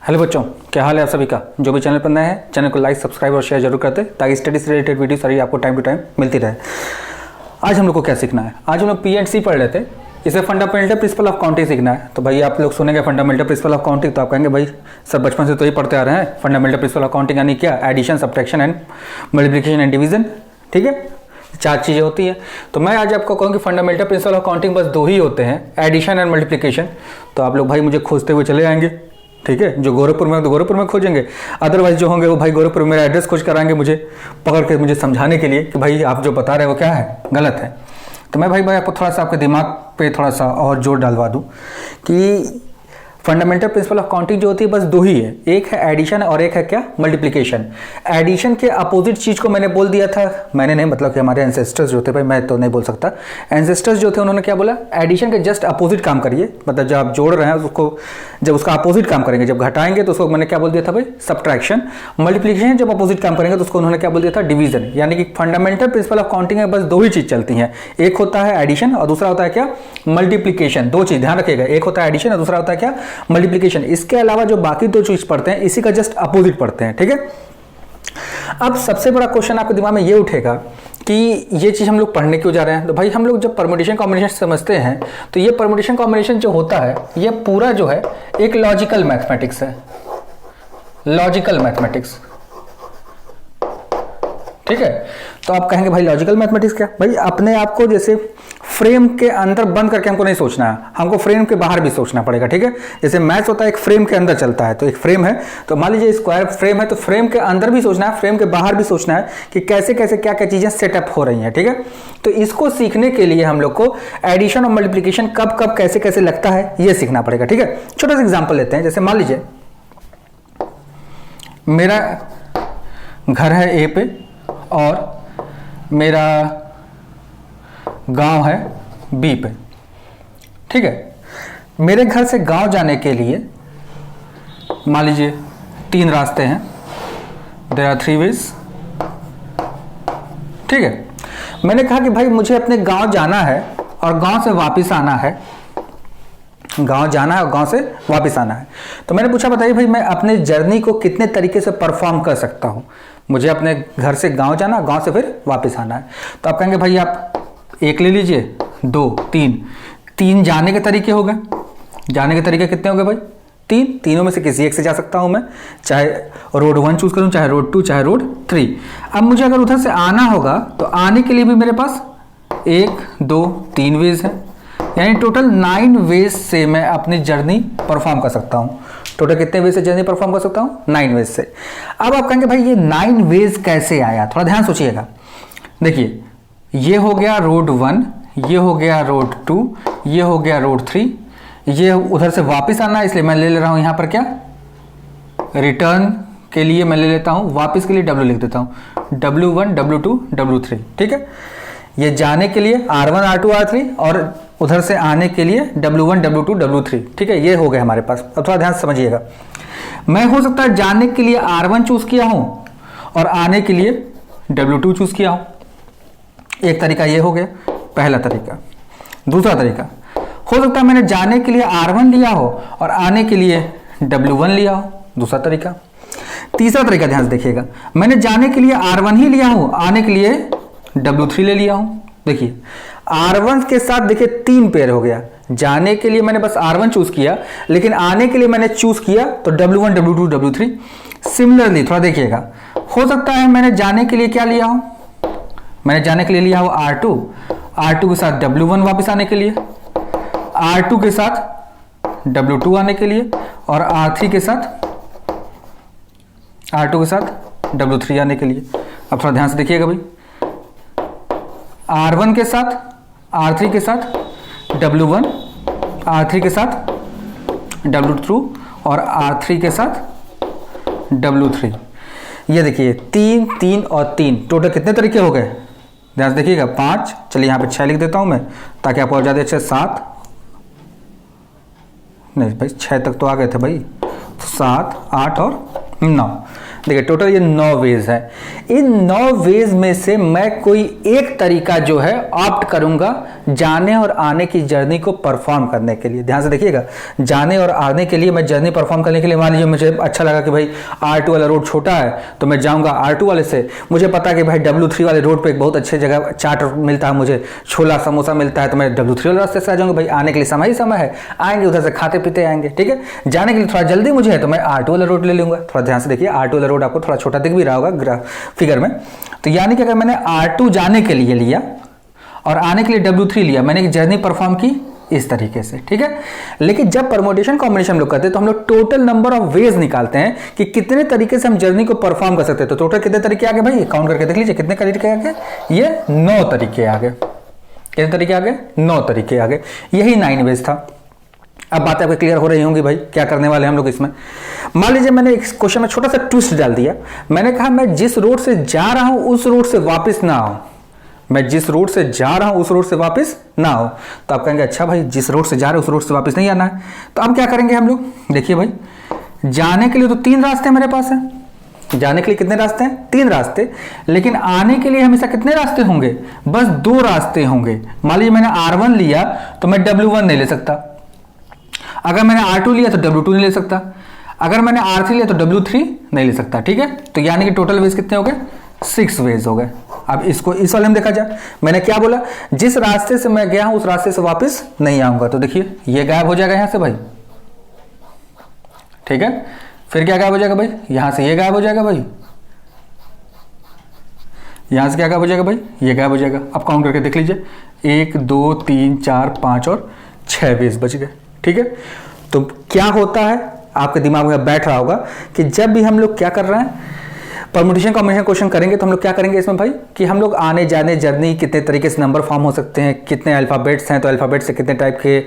Hello बच्चों, क्या हाल है आप सभी का। जो भी चैनल पर नए हैं चैनल को लाइक सब्सक्राइब और शेयर जरूर करते ताकि स्टडी से रिलेटेड वीडियो सारी आपको टाइम टू टाइम मिलती रहे। आज हम लोग को क्या सीखना है, आज हम लोग P&C पढ़ रहे थे, इसे फंडामेंटल प्रिंसिपल ऑफ काउंटिंग सीखना है। तो भाई आप लोग सुनेंगे फंडामेंटल प्रिंसिपल ऑफ काउंटिंग तो आप कहेंगे भाई सर बचपन से तो ही पढ़ते आ रहे हैं। फंडामेंटल प्रिंसिपल ऑफ काउंटिंग यानी क्या, addition, subtraction and multiplication and division. ठीक है, चार चीज़ें होती हैं। तो मैं आज आपको कहूँ कि फंडामेंटल प्रिंसिपल ऑफ काउंटिंग बस दो ही होते हैं, एडिशन एंड मल्टीप्लिकेशन। तो आप लोग भाई मुझे खोजते हुए चले आएंगे, ठीक है। जो गोरखपुर में तो गोरखपुर में खोजेंगे, अदरवाइज जो होंगे वो भाई गोरखपुर में मेरा एड्रेस खोज कर आएंगे मुझे पकड़ के, मुझे समझाने के लिए कि भाई आप जो बता रहे हो वो क्या है, गलत है। तो मैं भाई आपको थोड़ा सा आपके दिमाग पे थोड़ा सा और जोर डालवा दूँ कि फंडामेंटल प्रिंसिपल ऑफ काउंटिंग जो होती है बस दो ही है, एक है एडिशन और एक है क्या, मल्टीप्लिकेशन। एडिशन के अपोजिट चीज़ को मैंने बोल दिया था, मैंने नहीं मतलब कि हमारे एंसेस्टर्स जो थे, भाई मैं तो नहीं बोल सकता, एंसेस्टर्स जो थे उन्होंने क्या बोला, एडिशन के जस्ट अपोजिट काम करिए। मतलब जब आप जोड़ रहे हैं उसको, जब उसका अपोजिट काम करेंगे, जब घटाएंगे तो उसको मैंने क्या बोल दिया था भाई, सब्ट्रैक्शन। मल्टीप्लिकेशन जब अपोजिट काम करेंगे तो उसको उन्होंने क्या बोल दिया था, डिवीजन। यानी कि फंडामेंटल प्रिंसिपल ऑफ काउंटिंग में बस दो ही चीज़ चलती हैं, एक होता है एडिशन और दूसरा होता है क्या, मल्टीप्लिकेशन। दो चीज़ ध्यान रखिएगा, एक होता है एडिशन और दूसरा होता है क्या, मल्टीप्लिकेशन। इसके अलावा जो बाकी दो चीज पढ़ते हैं इसी का जस्ट अपोजिट पढ़ते हैं, ठीक है। अब सबसे बड़ा क्वेश्चन आपके दिमाग में ये उठेगा कि ये चीज हम लोग पढ़ने क्यों जा रहे हैं। तो भाई हम लोग जब परम्यूटेशन कॉम्बिनेशन समझते हैं तो ये परम्यूटेशन कॉम्बिनेशन जो होता है ये पूरा जो है एक लॉजिकल मैथमेटिक्स है, लॉजिकल मैथमेटिक्स, ठीक है। तो आप कहेंगे भाई लॉजिकल मैथमेटिक्स क्या, भाई अपने आप को जैसे फ्रेम के अंदर बंद करके हमको नहीं सोचना है, हमको फ्रेम के बाहर भी सोचना पड़ेगा, ठीक है। जैसे मैथ्स होता है एक फ्रेम के अंदर चलता है, तो एक फ्रेम है तो मान लीजिए स्क्वायर फ्रेम है, तो फ्रेम के अंदर भी सोचना है, फ्रेम के बाहर भी सोचना है कि कैसे कैसे क्या क्या चीजें सेटअप हो रही हैं, ठीक है। तो इसको सीखने के लिए हम लोग को एडिशन और मल्टीप्लिकेशन कब कब कैसे कैसे लगता है ये सीखना पड़ेगा, ठीक है। छोटा सा एग्जाम्पल लेते हैं, जैसे मान लीजिए मेरा घर है ए पे और मेरा गांव है बी पे, ठीक है। मेरे घर से गांव जाने के लिए मान लीजिए तीन रास्ते हैं, देयर आर 3 ways, ठीक है। मैंने कहा कि भाई मुझे अपने गांव जाना है और गांव से वापस आना है, गांव जाना है और गांव से वापस आना है। तो मैंने पूछा बताइए भाई मैं अपने जर्नी को कितने तरीके से परफॉर्म कर सकता हूं, मुझे अपने घर से गांव जाना, गांव से फिर वापस आना है। तो आप कहेंगे भाई आप एक ले लीजिए, दो, तीन जाने के तरीके हो गए। जाने के तरीके कितने हो गए भाई, तीनों में से किसी एक से जा सकता हूं मैं, चाहे रोड 1 चूज करूं, चाहे रोड 2, चाहे रोड 3। अब मुझे अगर उधर से आना होगा तो आने के लिए भी मेरे पास 1, 2, 3 वेज है, यानी टोटल 9 वेज से मैं अपनी जर्नी परफॉर्म कर सकता हूं। टोटल कितने वेज से जर्नी परफॉर्म कर सकता हूं, 9 वेज से। अब आप कहेंगे भाई ये 9 वेज कैसे आया, थोड़ा ध्यान सोचिएगा। देखिए ये हो गया रोड 1, ये हो गया रोड 2, ये हो गया रोड 3, ये उधर से वापस आना है इसलिए मैं ले रहा हूं यहां पर क्या, रिटर्न के लिए मैं ले लेता हूं, वापस के लिए W लिख देता हूं, W1, W2, W3, ठीक है। ये जाने के लिए R1, R2, R3 और उधर से आने के लिए W1, W2, W3, ठीक है। ये हो गए हमारे पास। अब थोड़ा ध्यान समझिएगा, मैं हो सकता है जाने के लिए R1 चूज किया हूं और आने के लिए W2 चूज किया हूं। एक तरीका ये हो गया, पहला तरीका। दूसरा तरीका हो सकता है मैंने जाने के लिए R1 लिया हो और आने के लिए W1 लिया हो, दूसरा तरीका। तीसरा तरीका ध्यान से देखिएगा, मैंने जाने के लिए R1 ही लिया हो, आने के लिए W3 ले लिया हूं। देखिए R1 के साथ देखिए 3 पेयर हो गया, जाने के लिए मैंने बस R1 चूज किया, लेकिन आने के लिए मैंने चूज किया तो W1, W2, W3। सिमिलरली थोड़ा देखिएगा, हो सकता है मैंने जाने के लिए क्या लिया हो, मैंने जाने के लिए लिया हो R2 के साथ W1 वापस आने के लिए, R2 के साथ W2 आने के लिए और R3 के साथ W3 आने के लिए। अब थोड़ा ध्यान से देखिएगा भाई, R1 के साथ R3 के साथ W1, R3 के साथ W2 और R3 के साथ W3। ये देखिए 3, 3 और 3, टोटल कितने तरीके हो गए, ध्यान से देखिएगा 5। चलिए यहाँ पे 6 लिख देता हूँ मैं ताकि आपको और ज़्यादा अच्छे, 7 नहीं भाई 6 तक तो आ गए थे भाई, 7, 8 और 9। देखिए टोटल ये 9 वेज है। इन 9 वेज में से मैं कोई एक तरीका जो है ऑप्ट करूंगा जाने और आने की जर्नी को परफॉर्म करने के लिए। ध्यान से देखिएगा, जाने और आने के लिए मैं जर्नी परफॉर्म करने के लिए, मान लीजिए मुझे अच्छा लगा कि भाई R2 वाला रोड छोटा है तो मैं जाऊंगा R2 वाले से। मुझे पता है कि भाई W3 वाले रोड पे एक बहुत अच्छी जगह चाट मिलता है, मुझे छोला समोसा मिलता है, तो मैं W3 वाले रास्ते से आ जाऊंगा। भाई आने के लिए समय ही समय है, आएंगे उधर से खाते पीते आएंगे, ठीक है। जाने के लिए थोड़ा जल्दी मुझे है तो मैं R2 वाला रोड ले लूंगा। थोड़ा ध्यान से देखिए, R2 वाला रोड आपको थोड़ा छोटा दिख भी रहा होगा फिगर में। तो यानी कि अगर मैंने R2 जाने के लिए लिया और आने के लिए W3 लिया, मैंने एक जर्नी परफॉर्म की इस तरीके से, ठीक है। लेकिन जब परमुटेशन कॉम्बिनेशन हम लोग करते हैं तो हम लोग टोटल नंबर ऑफ वेज निकालते हैं कि कितने तरीके से हम जर्नी को परफॉर्म कर सकते हैं। तो टोटल कितने तरीके आ गए भाई, काउंट करके देख लीजिए कितने तरीके आ गए। ये 9 तरीके आ गए। कितने तरीके आ गए? 9 तरीके आ गए। यही 9 वेज था। अब बातें आपको क्लियर हो रही होंगी भाई, क्या करने वाले हैं हम लोग इसमें। मान लीजिए मैंने एक क्वेश्चन में छोटा सा ट्विस्ट डाल दिया। मैंने कहा मैं जिस रोड से जा रहा हूं उस रोड से वापस ना आऊं, मैं जिस रोड से जा रहा हूं उस रोड से वापस ना हो। तो आप कहेंगे अच्छा भाई जिस रोड से जा रहे हो उस रोड से वापस नहीं आना है, तो अब क्या करेंगे हम लोग। देखिए भाई, जाने के लिए तो 3 रास्ते मेरे पास है। जाने के लिए कितने रास्ते हैं? 3 रास्ते। लेकिन आने के लिए हमेशा कितने रास्ते होंगे? बस 2 रास्ते होंगे। मान लीजिए मैंने R1 लिया तो मैं W1 नहीं ले सकता। अगर मैंने R2 लिया तो W2 नहीं ले सकता। अगर मैंने R3 लिया तो W3 नहीं ले सकता, ठीक है। तो यानी कि टोटल वेज कितने हो गए? 6 वेज हो गए। अब इसको इस वाले में देखा जाए, मैंने क्या बोला, जिस रास्ते से मैं गया हूं उस रास्ते से वापस नहीं आऊंगा। तो देखिए ये गायब हो जाएगा यहां से भाई, ठीक है। फिर क्या गायब हो जाएगा भाई? यहां से ये गायब हो जाएगा भाई, यहां से क्या गायब हो जाएगा भाई? ये गायब हो जाएगा। अब काउंट करके देख लीजिए, 1 2 3 4 5 और 6 वेज बच गए, ठीक है। तो क्या होता है आपके दिमाग में बैठ रहा होगा कि जब भी हम लोग क्या कर रहे हैं, परमुटेशन कॉम्बिनेशन क्वेश्चन करेंगे तो हम लोग क्या करेंगे इसमें भाई, कि हम लोग आने जाने जर्नी कितने तरीके से नंबर फॉर्म हो सकते हैं, कितने अल्फाबेट्स हैं तो अल्फाबेट से कितने टाइप के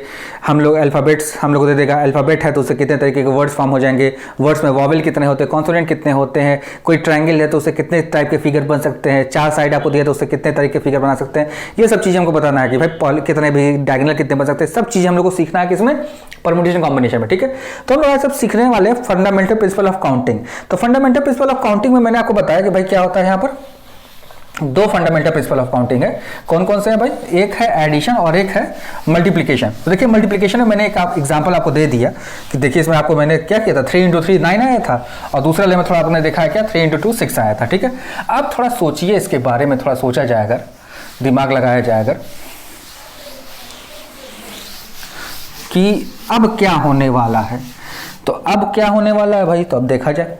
हम लोग अल्फाबेट्स हम लोग दे देगा। अल्फाबेट है तो उससे कितने तरीके के वर्ड्स फॉर्म हो जाएंगे, वर्ड्स में वॉवेल कितने होते हैं, कॉन्सोनेंट कितने होते हैं, कोई ट्रायंगल है तो उससे कितने टाइप के फिगर बन सकते हैं, 4 साइड आपको दिया तो उससे कितने तरीके के फिगर बना सकते हैं। ये सब चीज़ें हमको बताना है कि भाई कितने भी डायगोनल कितने बन सकते हैं। सब चीज़ें हम लोग को सीखना है किसमें, परमुटेशन कॉम्बिनेशन में, ठीक है। तो हम लोग सब सीखने वाले हैं फंडामेंटल प्रिंसिपल ऑफ काउंटिंग। तो फंडामेंटल प्रिंसिपल ऑफ काउंटिंग में मैंने आपको बताया कि भाई क्या होता है, यहाँ पर 2 फंडामेंटल प्रिंसिपल ऑफ काउंटिंग है। कौन कौन से हैं भाई? एक है एडिशन और एक है मल्टीप्लिकेशन। तो देखिए मल्टीप्लिकेशन में मैंने एक एग्जांपल आपको दे दिया कि देखिए इसमें आपको मैंने क्या किया था, 3 × 3 9 आया था और दूसरा ले में थोड़ा आपने देखा है क्या 3 × 2 6 आया था, ठीक है। अब थोड़ा सोचिए इसके बारे में, थोड़ा सोचा जाए अगर, दिमाग लगाया जाए अगर, कि अब क्या होने वाला है। तो अब क्या होने वाला है भाई, तो अब देखा जाए।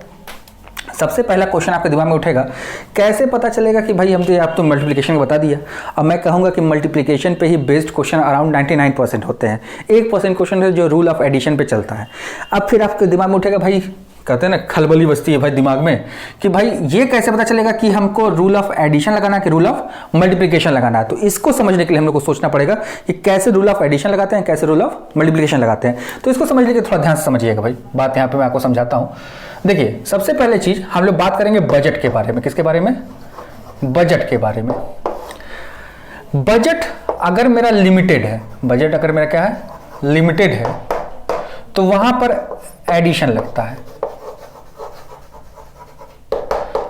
सबसे पहला क्वेश्चन आपके दिमाग में उठेगा, कैसे पता चलेगा कि भाई हमने आप तो मल्टीप्लिकेशन बता दिया। अब मैं कहूंगा कि मल्टीप्लिकेशन पे ही बेस्ड क्वेश्चन अराउंड 99% होते हैं। 1% क्वेश्चन है जो रूल ऑफ एडिशन पे चलता है। अब फिर आपके दिमाग में उठेगा, भाई कहते हैं ना खलबली बसती है भाई दिमाग में, कि भाई ये कैसे पता चलेगा कि हमको रूल ऑफ एडिशन लगाना है कि रूल ऑफ मल्टीप्लिकेशन लगाना है। तो इसको समझने के लिए हम लोग को सोचना पड़ेगा कि कैसे रूल ऑफ एडिशन लगाते हैं, कैसे रूल ऑफ मल्टीप्लिकेशन लगाते हैं। तो इसको समझने के थोड़ा ध्यान से समझिएगा भाई, बात यहाँ पे मैं आपको समझाता हूँ। देखिए सबसे पहले चीज हम लोग बात करेंगे बजट के बारे में। किसके बारे में? बजट के बारे में। बजट अगर मेरा लिमिटेड है, बजट अगर मेरा क्या है, लिमिटेड है, तो वहां पर एडिशन लगता है।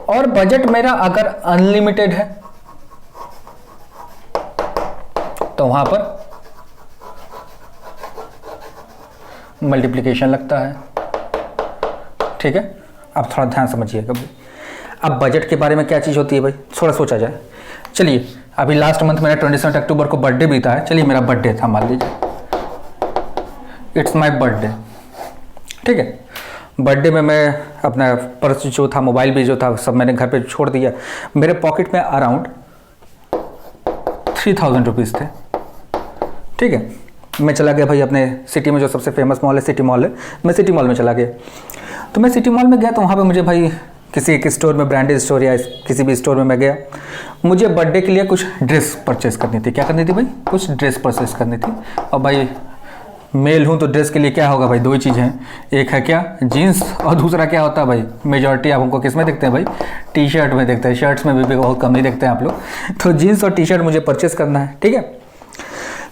और बजट मेरा अगर अनलिमिटेड है तो वहां पर मल्टीप्लिकेशन लगता है, ठीक है। अब थोड़ा ध्यान समझिएगा भाई। अब बजट के बारे में क्या चीज़ होती है भाई, थोड़ा सोचा जाए। चलिए अभी लास्ट मंथ मेरा 27 अक्टूबर को बर्थडे बीता है। चलिए मेरा बर्थडे था, मान लीजिए इट्स माय बर्थडे, ठीक है। बर्थडे में मैं अपना पर्स जो था, मोबाइल भी जो था, सब मैंने घर पे छोड़ दिया। मेरे पॉकेट में अराउंड 3000 रुपीज़ थे, ठीक है। मैं चला गया भाई अपने सिटी में जो सबसे फेमस मॉल है, सिटी मॉल है, मैं सिटी मॉल में चला गया। तो मैं सिटी मॉल में गया तो वहाँ पे मुझे भाई किसी एक स्टोर में, ब्रांडेड स्टोर या किसी भी स्टोर में मैं गया। मुझे बर्थडे के लिए कुछ ड्रेस परचेस करनी थी। क्या करनी थी भाई? कुछ ड्रेस परचेस करनी थी। और भाई मेल हूँ तो ड्रेस के लिए क्या होगा भाई, 2 ही चीज़ हैं, एक है क्या, जीन्स, और दूसरा क्या होता है भाई, मेजॉरिटी आप हमको किस में देखते हैं भाई, टी शर्ट में देखते हैं। शर्ट्स में भी बहुत कम ही देखते हैं आप लोग। तो जीन्स और टी शर्ट मुझे परचेस करना है, ठीक है।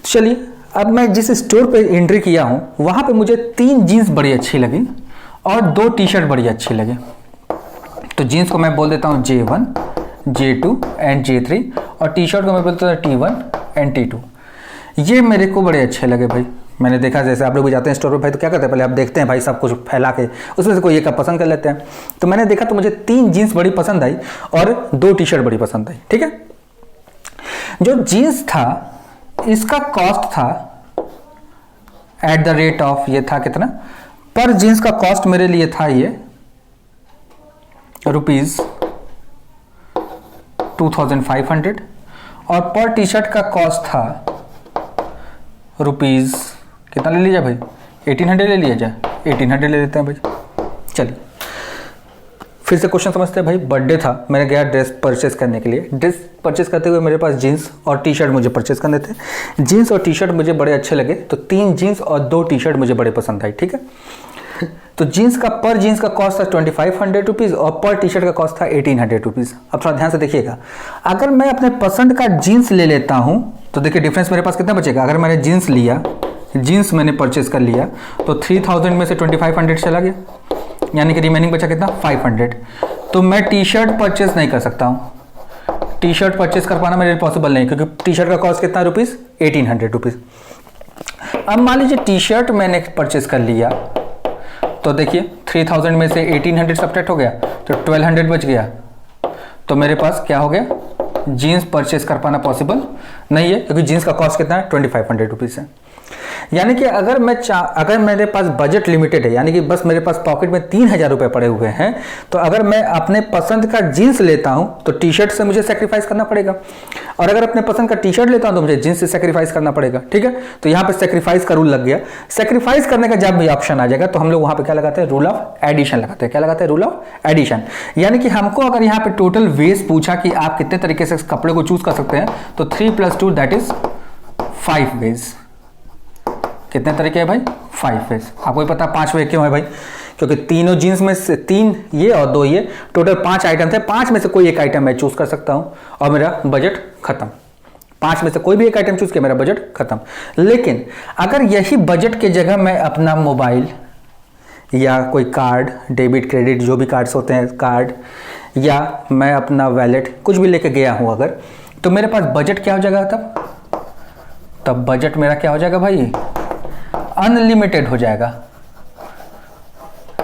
चलिए अब मैं जिस स्टोर पे एंट्री किया हूँ वहाँ पे मुझे 3 जीन्स बड़ी अच्छी लगी और 2 टी शर्ट बड़ी अच्छी लगी। तो जीन्स को मैं बोल देता हूँ J1, J2 एंड J3 और टी शर्ट को मैं बोलता हूँ T1 एंड T2। ये मेरे को बड़े अच्छे लगे भाई। मैंने देखा जैसे आप लोग भी जाते हैं स्टोर पर भाई तो क्या करते हैं, पहले आप देखते हैं भाई सब कुछ फैला के, उसमें से कोई एक आप पसंद कर लेते हैं। तो मैंने देखा तो मुझे 3 जीन्स बड़ी पसंद आई और 2 टी शर्ट बड़ी पसंद आई। ठीक है, जो जीन्स था इसका कॉस्ट था एट द रेट ऑफ, ये था कितना पर जीन्स का कॉस्ट मेरे लिए था ये ₹2500 और पर टी शर्ट का कॉस्ट था रुपीज़ कितना ले लीजिए भाई, 1800 ले लिया जाए, 1800 ले लेते हैं भाई। चलिए फिर से क्वेश्चन समझते हैं भाई। बर्थडे था, मैंने गया ड्रेस परचेस करने के लिए। ड्रेस परचेस करते हुए मेरे पास जीन्स और टी शर्ट मुझे परचेस करने थे। जीन्स और टी शर्ट मुझे बड़े अच्छे लगे तो 3 जीन्स और 2 टी शर्ट मुझे बड़े पसंद आई। ठीक है, तो जीन्स का पर जीन्स का कॉस्ट था ₹2500 और पर टी शर्ट का कॉस्ट था ₹1800। अब थोड़ा ध्यान से देखिएगा, अगर मैं अपने पसंद का जीन्स ले लेता हूं तो देखिए डिफरेंस मेरे पास कितना बचेगा। अगर मैंने जीन्स लिया, जीन्स मैंने परचेस कर लिया तो 3000 में से 2500 चला गया, यानी कि रिमेनिंग बचा कितना 500। तो मैं टी शर्ट परचेस नहीं कर सकता हूँ, टी शर्ट परचेस कर पाना मेरे लिए पॉसिबल नहीं, क्योंकि टी शर्ट का कॉस्ट कितना ₹1800। अब मान लीजिए टी शर्ट मैंने परचेस कर लिया तो देखिए 3000 में से 1800 सब्ट्रैक्ट हो गया तो 1200 बच गया। तो मेरे पास क्या हो गया, जीन्स परचेस कर पाना पॉसिबल नहीं है, क्योंकि जीन्स का कॉस्ट कितना है ₹2500 है। यानी कि अगर मेरे पास बजट लिमिटेड है, यानी कि बस मेरे पास पॉकेट में 3000 रुपए पड़े हुए हैं, तो अगर मैं अपने पसंद का जीन्स लेता हूं तो टी शर्ट से मुझे सेक्रीफाइस करना पड़ेगा, और अगर अपने पसंद का टी शर्ट लेता हूं तो मुझे जीन्स से सेक्रीफाइस करना पड़ेगा। ठीक है, तो यहां पे सेक्रीफाइस का रूल लग गया। सेक्रीफाइस करने का जब भी ऑप्शन आ जाएगा तो हम लोग वहां पे क्या लगाते हैं, रूल ऑफ एडिशन लगाते हैं। क्या लगाते हैं, रूल ऑफ एडिशन। यानी कि हमको अगर यहाँ पे टोटल वेज पूछा कि आप कितने तरीके से कपड़े को चूज कर सकते हैं, तो 3 + 2 दैट इज 5 वेज। कितने तरीके हैं भाई, 5 वेज। आपको ही पता 5 वे क्यों है भाई, क्योंकि तीनों जीन्स में से 3 ये और 2 ये, टोटल 5 आइटम थे। 5 में से कोई एक आइटम मैं चूज कर सकता हूं और मेरा बजट खत्म। 5 में से कोई भी एक आइटम चूज किया, मेरा बजट खत्म। लेकिन अगर यही बजट के जगह मैं अपना मोबाइल या कोई कार्ड, डेबिट क्रेडिट जो भी कार्ड्स होते हैं, कार्ड, या मैं अपना वैलेट कुछ भी लेके गया हूं अगर, तो मेरे पास बजट क्या हो जाएगा, तब बजट मेरा क्या हो जाएगा भाई, अनलिमिटेड हो जाएगा।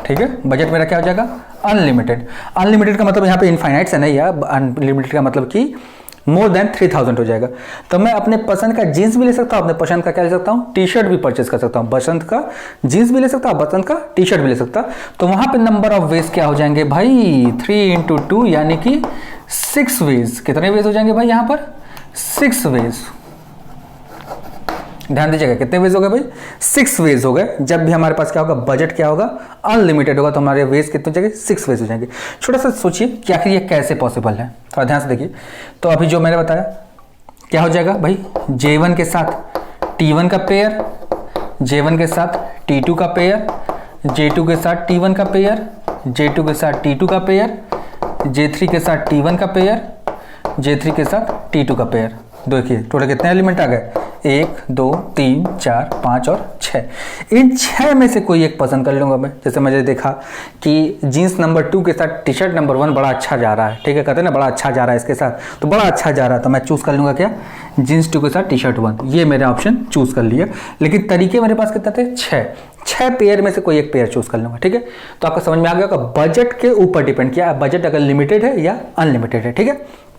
ठीक है, बजट मेरा क्या हो जाएगा, अनलिमिटेड। अनलिमिटेड का मतलब यहाँ पे इनफाइनाइट से नहीं है, अनलिमिटेड का मतलब कि मोर देन 3000 हो जाएगा। तो मैं अपने पसंद का जीन्स भी ले सकता हूँ, अपने पसंद का क्या ले सकता हूँ, टी शर्ट भी परचेस कर सकता हूँ। पसंद का जीन्स भी ले सकता हूँ, पसंद का टी शर्ट भी ले सकता। तो वहां पे नंबर ऑफ वेज क्या हो जाएंगे भाई, 3 × 2 यानी कि 6 वेज। कितने वेज हो जाएंगे भाई यहाँ पर, 6 वेज। ध्यान दीजिएगा, कितने वेज हो गए भाई, 6 वेज हो गए। जब भी हमारे पास क्या होगा, बजट क्या होगा, अनलिमिटेड होगा, तो हमारे वेज कितने हो जाएंगे, 6 वेज हो जाएंगे। छोटा सा सोचिए कि आखिर ये कैसे पॉसिबल है, थोड़ा ध्यान से देखिए। तो अभी जो मैंने बताया क्या हो जाएगा भाई, J1 के साथ T1 का पेयर, J1 के साथ T2 का पेयर, J2 के साथ T1 का पेयर, J2 के साथ T2 का पेयर, J3 के साथ T1 का पेयर, J3 के साथ T2 का पेयर। देखिए टोटल कितने एलिमेंट आ गए, 1 2 3 4 5 और 6। इन 6 में से कोई एक पसंद कर लूंगा मैं। जैसे मैंने देखा कि जीन्स नंबर 2 के साथ टी शर्ट नंबर 1 बड़ा अच्छा जा रहा है, ठीक है, कहते हैं ना बड़ा अच्छा जा रहा है इसके साथ, तो बड़ा अच्छा जा रहा है, तो मैं चूज कर लूंगा क्या, जीन्स 2 के साथ टी शर्ट 1। ये मैंने ऑप्शन चूज कर लिया। लेकिन तरीके मेरे पास कितने थे, 6 पेयर में से कोई एक पेयर चूज कर लूंगा। ठीक है, तो आपको समझ में आ गया होगा बजट के ऊपर डिपेंड किया, बजट अगर लिमिटेड है या अनलिमिटेड है। ठीक है,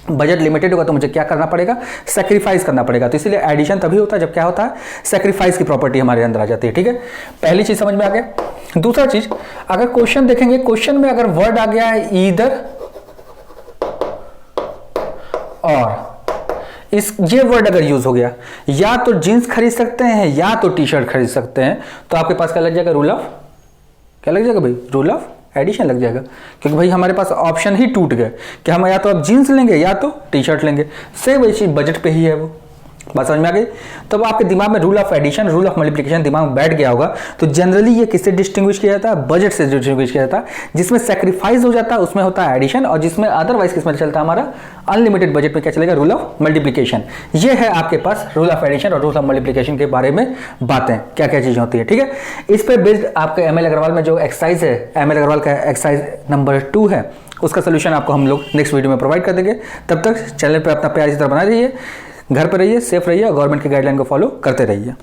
बजट लिमिटेड होगा तो मुझे क्या करना पड़ेगा, सैक्रिफाइस करना पड़ेगा। तो इसीलिए एडिशन तभी होता है जब क्या होता है, सैक्रिफाइस की प्रॉपर्टी हमारे अंदर आ जाती है। ठीक है, पहली चीज समझ में आ गया। दूसरा चीज, अगर क्वेश्चन देखेंगे, क्वेश्चन में अगर वर्ड आ गया है ईदर और, ये वर्ड अगर यूज हो गया, या तो जीन्स खरीद सकते हैं या तो टी शर्ट खरीद सकते हैं, तो आपके पास क्या लग जाएगा, रूल ऑफ, क्या लग जाएगा भाई, रूल ऑफ एडिशन लग जाएगा। क्योंकि भाई हमारे पास ऑप्शन ही टूट गए कि हम या तो अब जीन्स लेंगे या तो टी शर्ट लेंगे। सेम वही चीज बजट पे ही है, वो बात समझ में आ गई। तब आपके दिमाग में rule of addition, rule of multiplication दिमाग में बैठ गया होगा। तो जनरली ये किससे डिस्टिंग्विश किया जाता है, बजट से डिस्टिंग्विश किया जाता है। जिसमें सेक्रीफाइस हो जाता है उसमें होता है एडिशन, और जिसमें अदरवाइज किसमें चलता है हमारा अनलिमिटेड बजट में क्या चलेगा, रूल ऑफ मल्टीप्लिकेशन। ये है आपके पास रूल ऑफ एडिशन और रूल ऑफ मल्टीप्लिकेशन के बारे में बातें, क्या क्या चीजें होती है। ठीक है, इस पर बेस्ड आपके ML अग्रवाल में जो एक्सरसाइज है, ML अग्रवाल का एक्सरसाइज नंबर 2 है, उसका सोल्यूशन आपको हम लोग नेक्स्ट वीडियो में प्रोवाइड कर देंगे। तब तक चैनल पर अपना प्यार इसी तरह बना रहिए। घर पर रहिए, सेफ रहिए और गवर्नमेंट की गाइडलाइन को फॉलो करते रहिए।